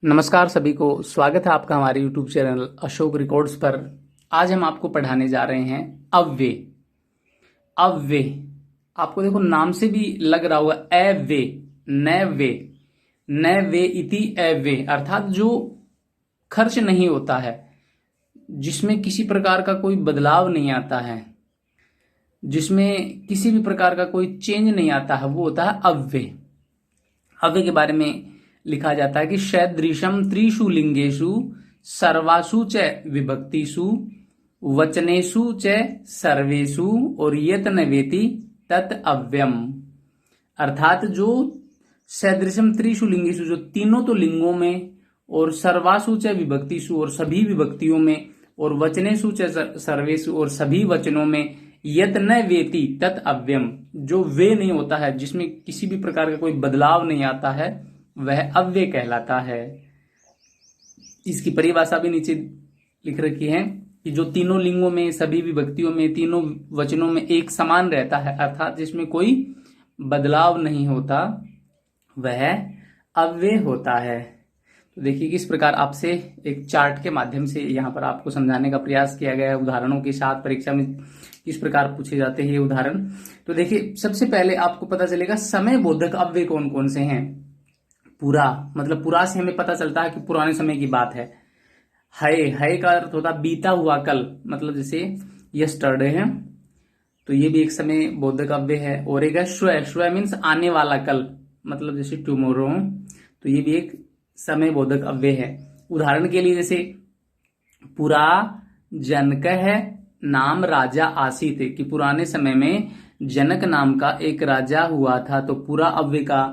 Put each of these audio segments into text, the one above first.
नमस्कार सभी को, स्वागत है आपका हमारे YouTube चैनल अशोक रिकॉर्ड्स पर। आज हम आपको पढ़ाने जा रहे हैं अव्यय। अव्यय आपको देखो नाम से भी लग रहा होगा, अव्यय, नव्यय, नव्यय इति अव्यय, अर्थात जो खर्च नहीं होता है, जिसमें किसी प्रकार का कोई बदलाव नहीं आता है, जिसमें किसी भी प्रकार का कोई चेंज नहीं आता है, वो होता है अव्यय। अव्यय के बारे में लिखा जाता है कि सदृशम त्रिषु लिंगेषु सर्वासु च विभक्तिषु वचनेषु च सर्वेषु और यत नवेति तत् अव्ययम। अर्थात जो सदृशम त्रिषु लिंगेषु, जो तीनों तो लिंगों में, और सर्वासु च विभक्तिषु और सभी विभक्तियों में, और वचनेषु च सर्वेषु और सभी वचनों में, यत न वेति तत् अव्ययम, जो वे नहीं होता है, जिसमें किसी भी प्रकार का कोई बदलाव नहीं आता है, वह अव्यय कहलाता है। इसकी परिभाषा भी नीचे लिख रखी है कि जो तीनों लिंगों में, सभी विभक्तियों में, तीनों वचनों में एक समान रहता है, अर्थात जिसमें कोई बदलाव नहीं होता, वह अव्यय होता है। तो देखिए किस प्रकार आपसे एक चार्ट के माध्यम से यहाँ पर आपको समझाने का प्रयास किया गया है, उदाहरणों के साथ। परीक्षा में किस प्रकार पूछे जाते हैं ये उदाहरण। तो देखिए सबसे पहले आपको पता चलेगा समय बोधक अव्यय कौन कौन से हैं। पूरा मतलब पूरा से हमें पता चलता है कि पुराने समय की बात है। है का अर्थ होता बीता हुआ कल, मतलब जैसे यस्टरडे है, तो ये भी एक समय बोधक अव्यय है। और एक है श्व, श्व मीन्स आने वाला कल, मतलब जैसे टुमारो, तो ये भी एक समय बोधक अव्यय है। उदाहरण के लिए जैसे पुरा जनक है नाम राजा आसीत, कि पुराने समय में जनक नाम का एक राजा हुआ था, तो पूरा अव्यय का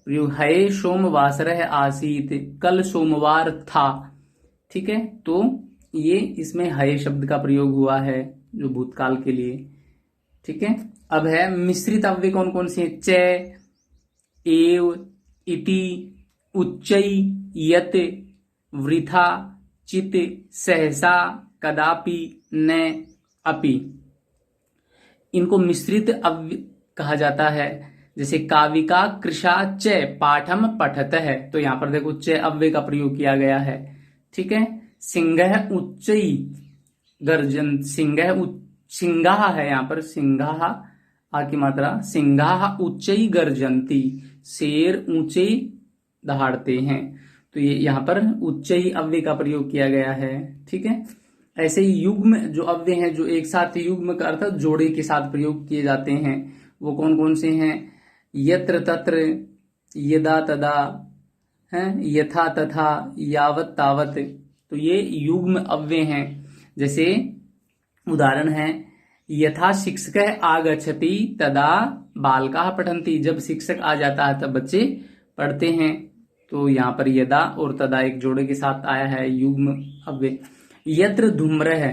प्रयोग है। सोमवासरः आसीत, कल सोमवार था, ठीक है, तो ये इसमें है शब्द का प्रयोग हुआ है जो भूतकाल के लिए, ठीक है। अब है मिश्रित अव्यय कौन कौन से, च, एव, इति, उच्चई, यत, वृथा, चित, सहसा, कदापि, न, अपि। इनको मिश्रित अव्यय कहा जाता है। जैसे काविका कृषा च पाठम पठत है, तो यहां पर देखो च अव्यय का प्रयोग किया गया है, ठीक है। सिंह उच्चई गर्जन, सिंगाह है यहाँ पर, सिंगाह आ की मात्रा, सिंगाह उच्चई गर्जंती, शेर ऊंचे दहाड़ते हैं, तो ये यहाँ पर उच्चई अव्यय का प्रयोग किया गया है, ठीक है। ऐसे ही युग्म जो अव्यय हैं, जो एक साथ युग्म का अर्थ जोड़े के साथ प्रयोग किए जाते हैं, वो कौन कौन से हैं। यत्र तत्र, यदा तदा, है, यथा तथा, यावत तावत, तो ये युग्म अव्यय हैं। जैसे उदाहरण है यथा शिक्षक आगच्छति तदा बालकाः पठन्ति, जब शिक्षक आ जाता है तब बच्चे पढ़ते हैं, तो यहाँ पर यदा और तदा एक जोड़े के साथ आया है, युग्म अव्यय। यत्र धूम्र है,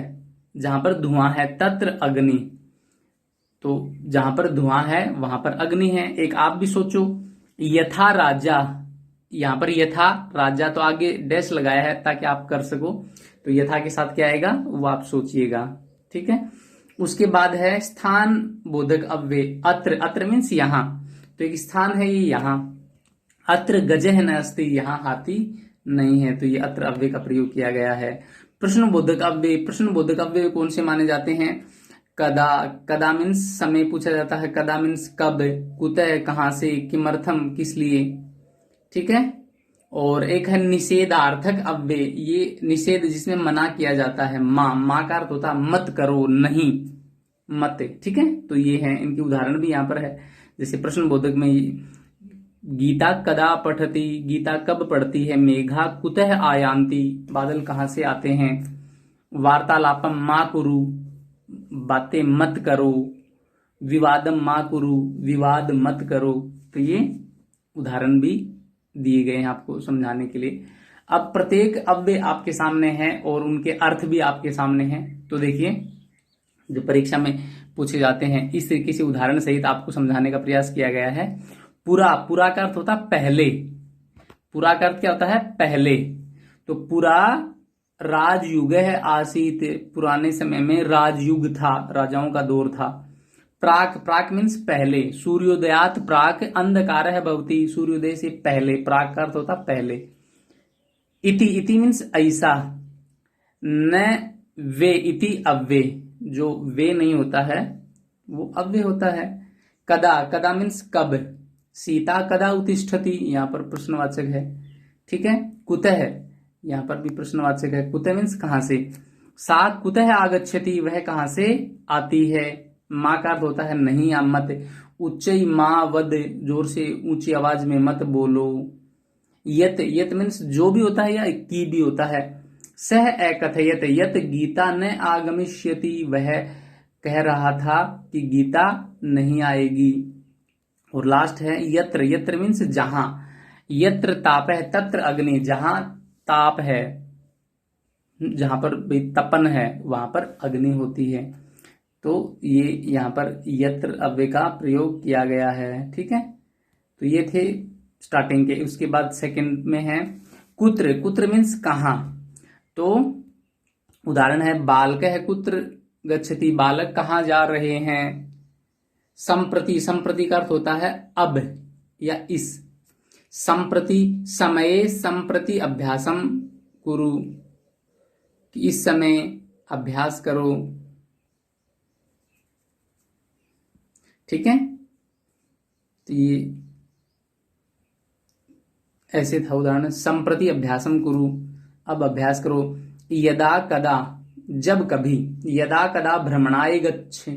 जहां पर धुआं है, तत्र अग्नि, तो जहां पर धुआं है वहां पर अग्नि है। एक आप भी सोचो, यथा राजा, यहां पर यथा राजा, तो आगे डैश लगाया है ताकि आप कर सको, तो यथा के साथ क्या आएगा वो आप सोचिएगा, ठीक है। उसके बाद है स्थान बोधक अव्यय, अत्र, अत्र मीन्स यहां, तो एक स्थान है ये यहां। अत्र गजह नास्ति, यहां हाथी नहीं है, तो ये अत्र अव्यय का प्रयोग किया गया है। प्रश्न बोधक अव्यय, प्रश्न बोधक अव्यय कौन से माने जाते हैं। कदा, कदा मीन्स समय पूछा जाता है, कदा मीन्स कब, कुतः कहां से, किमर्थम किस लिए, ठीक है। और एक है निषेधार्थक अव्यय, ये निषेध जिसमें मना किया जाता है, मां का अर्थ होता है मत करो, नहीं, मत, ठीक है। तो ये है, इनके उदाहरण भी यहां पर है। जैसे प्रश्न बोधक में गीता कदा पठति, गीता कब पढ़ती है। मेघा कुतः आयान्ति, बादल कहां से आते हैं। वार्तालापम मा कुरु, बातें मत करो। विवादम मा कुरु, विवाद मत करो, तो ये उदाहरण भी दिए गए हैं आपको समझाने के लिए। अब प्रत्येक अव्यय आपके सामने है और उनके अर्थ भी आपके सामने हैं, तो देखिए जो परीक्षा में पूछे जाते हैं इस तरीके से उदाहरण सहित आपको समझाने का प्रयास किया गया है। पुरा, पुरा का अर्थ होता है पहले, पुरा का अर्थ क्या होता है, पहले, तो पुरा राजयुग है आसीत, पुराने समय में राजयुग था, राजाओं का दौर था। प्राक, प्राक मीन्स पहले, सूर्योदयात प्राक अंधकार है भवती, सूर्योदय से पहले, प्राक का अर्थ होता पहले। इति, इति मीन्स ऐसा। न वे, इति अव्यय, जो वे नहीं होता है वो अव्यय होता है। कदा, कदा मीन्स कब। सीता कदा उत्तिष्ठति, यहां पर प्रश्नवाचक है, ठीक है। कुतः, यहां पर भी प्रश्नवाचक है। कुतः मीन्स कहां से। सा कुतः आगच्छति, वह कहां से आती है। मां का अर्थ होता है नहीं या मत। उच्चई मां वद, जोर से ऊंची आवाज में मत बोलो। यत, यत मीन्स जो भी होता है या की भी होता है। सह अकथयत यत गीता न आगमिष्यति, वह कह रहा था कि गीता नहीं आएगी। और लास्ट है यत्र, यत्र मीन्स जहां। यत्र ताप है तत्र अग्नि, जहां ताप है, जहां पर तपन है वहां पर अग्नि होती है। तो ये यहां पर यत्र अव्यय का प्रयोग किया गया है, ठीक है। तो ये थे स्टार्टिंग के। उसके बाद सेकंड में है कुत्र, कुत्र मीन्स कहां। तो उदाहरण है बालक है कुत्र गच्छति, बालक कहां जा रहे हैं। संप्रति, संप्रति का अर्थ होता है अब या इस। संप्रति, समये संप्रति अभ्यासम कुरु, इस समय अभ्यास करो, ठीक है। तो ये ऐसे था उदाहरण। संप्रति अभ्यासम कुरु, अब अभ्यास करो। यदा कदा, जब कभी। यदा कदा भ्रमणाय गच्छ,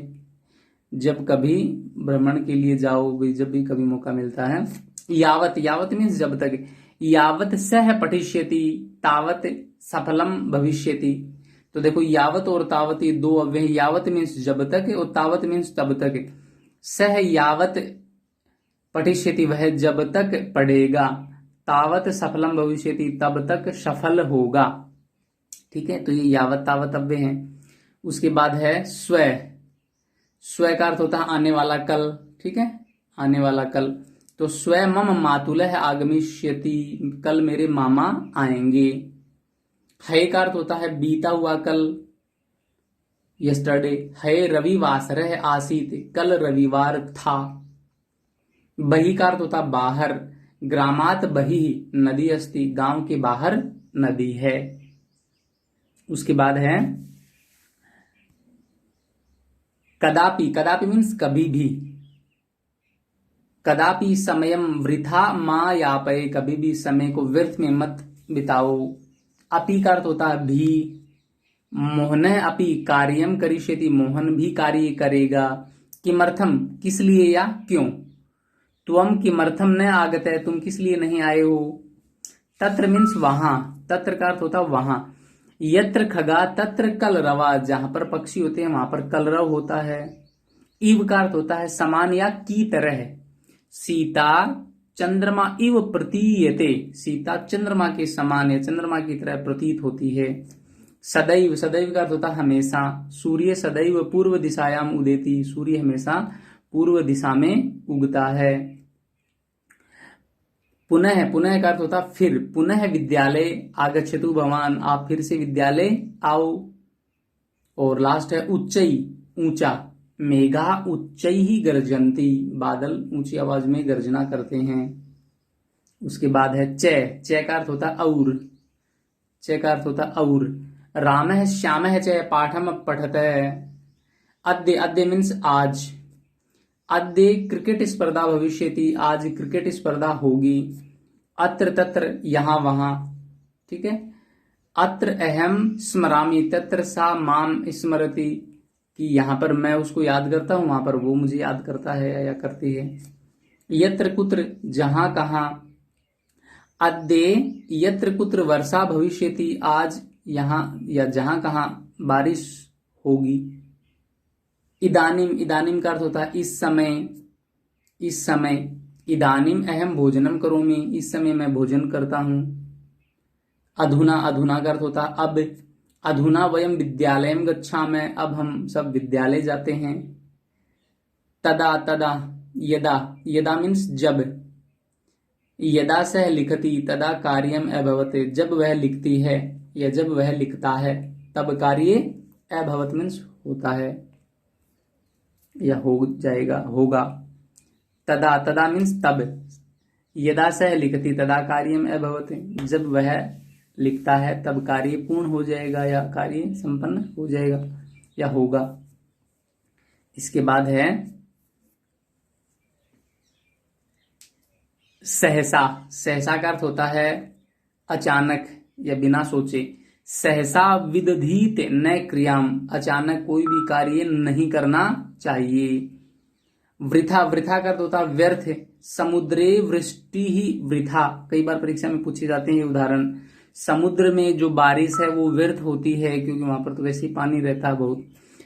जब कभी भ्रमण के लिए जाओ, जब भी कभी मौका मिलता है। यावत, यावत मीन्स जब तक। यावत सह पठिष्यति तावत सफलम भविष्यति। तो देखो यावत और तावत ये दो अव्यय। यावत मीन्स जब तक और तावत मीन्स तब तक। सह यावत पठिष्यति, वह जब तक पढ़ेगा। तावत सफलम भविष्यति, तब तक सफल होगा, ठीक है। तो ये यावत तावत अव्यय है। उसके बाद है स्व, स्व का अर्थ होता है आने वाला कल, ठीक है, आने वाला कल। तो स्व मम मातुलः आगमिष्यति, कल मेरे मामा आएंगे। है का अर्थ होता है बीता हुआ कल, यस्टरडे। है रविवासरः आसीत, कल रविवार था। बही का अर्थ होता बाहर। ग्रामात बही नदी अस्ति, गांव के बाहर नदी है। उसके बाद है कदापि, कदापि मीन्स कभी भी। कदापि समयम वृथा मा यापय, कभी भी समय को व्यर्थ में मत बिताओ। अपि का अर्थ होता है भी। मोहन अपि कार्यम करिष्यति, मोहन भी कार्य करेगा। किमर्थम, किस लिए या क्यों। त्वम किमर्थम न आगत है, तुम किस लिए नहीं आए हो। तत्र मीन्स वहां, तत्र का अर्थ होता वहां। यत्र खगा तत्र कलरवा, जहां पर पक्षी होते हैं वहां पर कलरव होता है। इव का अर्थ होता है समान या की तरह। सीता चंद्रमा इव प्रतीयते, सीता चंद्रमा के समान या चंद्रमा की तरह प्रतीत होती है। सदैव, सदैव का अर्थ होता है हमेशा। सूर्य सदैव पूर्व दिशायाम उदेति, सूर्य हमेशा पूर्व दिशा में उगता है। पुनः, पुनः का अर्थ होता फिर। पुनः विद्यालय आगच्छतु भवान, आप फिर से विद्यालय आओ। और लास्ट है उच्चई, ऊंचा। मेघा उच्चई ही गर्जंती, बादल ऊंची आवाज में गर्जना करते हैं। उसके बाद है च, च का अर्थ होता और, च का अर्थ होता और। रामः श्यामः च पाठम पठतः। अद्य, अद्य मीन्स आज। अद्य क्रिकेट स्पर्धा भविष्यति, आज क्रिकेट स्पर्धा होगी। अत्र तत्र, यहां वहां, ठीक है। अत्र अहम स्मरामि तत्र सा माम स्मरति, कि यहां पर मैं उसको याद करता हूं वहां पर वो मुझे याद करता है या करती है। यत्र कुत्र, जहां कहां। अद्य यत्र कुत्र वर्षा भविष्यति, आज यहां या जहां कहां बारिश होगी। इदानीम, इदानीम का अर्थ होता है इस समय, इस समय। इदानीम अहम भोजनम करोमि, इस समय मैं भोजन करता हूं। अधुना, अधुना का अर्थ होता है अब। अधुना वयम विद्यालयम गच्छामः, अब हम सब विद्यालय जाते हैं। तदा, तदा। यदा, यदा मीन्स जब। यदा सह लिखति तदा कार्यम अभवत, जब वह लिखती है या जब वह लिखता है तब कार्य अभवत मीन्स होता है या हो जाएगा, होगा। तदा, तदा मीन्स तब। यदा सह लिखति तदा कार्यम अभवत, जब वह लिखता है तब कार्य पूर्ण हो जाएगा या कार्य संपन्न हो जाएगा या होगा। इसके बाद है सहसा। सहसा का अर्थ होता है अचानक या बिना सोचे। सहसा विदधीत न क्रियाम, अचानक कोई भी कार्य नहीं करना चाहिए। वृथा, वृथा का अर्थ होता है व्यर्थ। समुद्रे वृष्टि ही वृथा, कई बार परीक्षा में पूछे जाते हैं ये उदाहरण। समुद्र में जो बारिश है वो व्यर्थ होती है क्योंकि वहां पर तो वैसे ही पानी रहता है बहुत।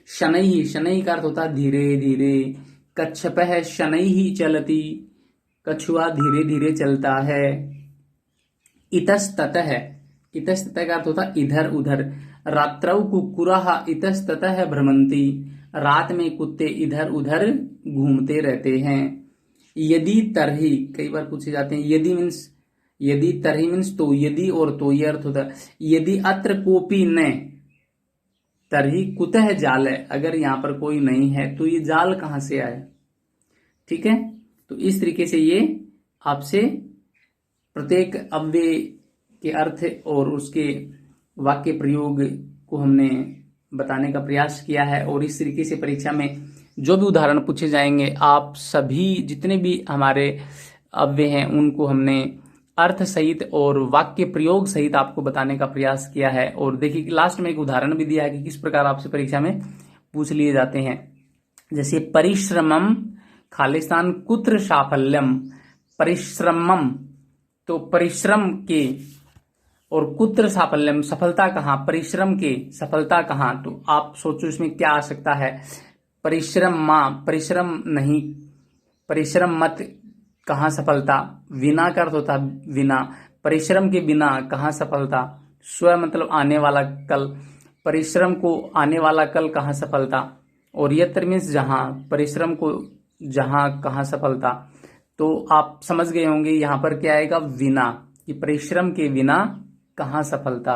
शनैः, शनैः का अर्थ होता है धीरे धीरे। कच्छपः शनैः चलति, कछुआ धीरे धीरे चलता है। इतस्ततः, इतस्ततः का अर्थ होता है इधर उधर। रात्रौ कुक्कुरः इतस्ततः भ्रमन्ति, रात में कुत्ते इधर उधर घूमते रहते हैं। यदि तरही, कई बार पूछे जाते हैं यदि मीन्स, यदि तरही मीन्स तो, यदि और तो, ये अर्थ होता है। यदि अत्र कोपी न तरही कुतः जाल है, अगर यहां पर कोई नहीं है तो ये जाल कहां से आया। ठीक है, तो इस तरीके से ये आपसे प्रत्येक अव्यय के अर्थ और उसके वाक्य प्रयोग को हमने बताने का प्रयास किया है। और इस तरीके से परीक्षा में जो भी उदाहरण पूछे जाएंगे, आप सभी जितने भी हमारे अव्यय हैं उनको हमने अर्थ सहित और वाक्य प्रयोग सहित आपको बताने का प्रयास किया है। और देखिए लास्ट में एक उदाहरण भी दिया है कि किस प्रकार आपसे परीक्षा में पूछ लिए जाते हैं। जैसे परिश्रमम खालिस्तान कुत्र साफल्यम, परिश्रमम तो परिश्रम के, और कुत्र साफल्यम सफलता कहाँ, परिश्रम के सफलता कहाँ। तो आप सोचो इसमें क्या आ सकता है। परिश्रम माँ, परिश्रम नहीं, परिश्रम मत कहाँ सफलता। विना का अर्थ होता विना, परिश्रम के बिना कहाँ सफलता। स्व मतलब आने वाला कल, परिश्रम को आने वाला कल कहाँ सफलता। और यत्र मीन्स जहां, परिश्रम को जहां कहाँ सफलता। तो आप समझ गए होंगे यहाँ पर क्या आएगा, विना, कि परिश्रम के बिना कहाँ सफलता।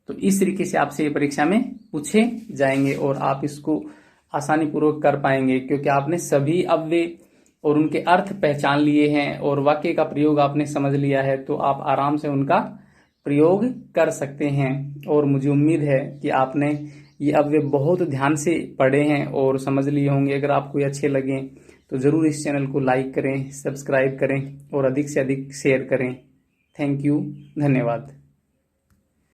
तो इस तरीके से आपसे ये परीक्षा में पूछे जाएंगे और आप इसको आसानी पूर्वक कर पाएंगे क्योंकि आपने सभी अव्यय और उनके अर्थ पहचान लिए हैं और वाक्य का प्रयोग आपने समझ लिया है। तो आप आराम से उनका प्रयोग कर सकते हैं। और मुझे उम्मीद है कि आपने ये अव्यय बहुत ध्यान से पढ़े हैं और समझ लिए होंगे। अगर आपको ये अच्छे लगे तो जरूर इस चैनल को लाइक करें, सब्सक्राइब करें और अधिक से अधिक शेयर करें। थैंक यू, धन्यवाद।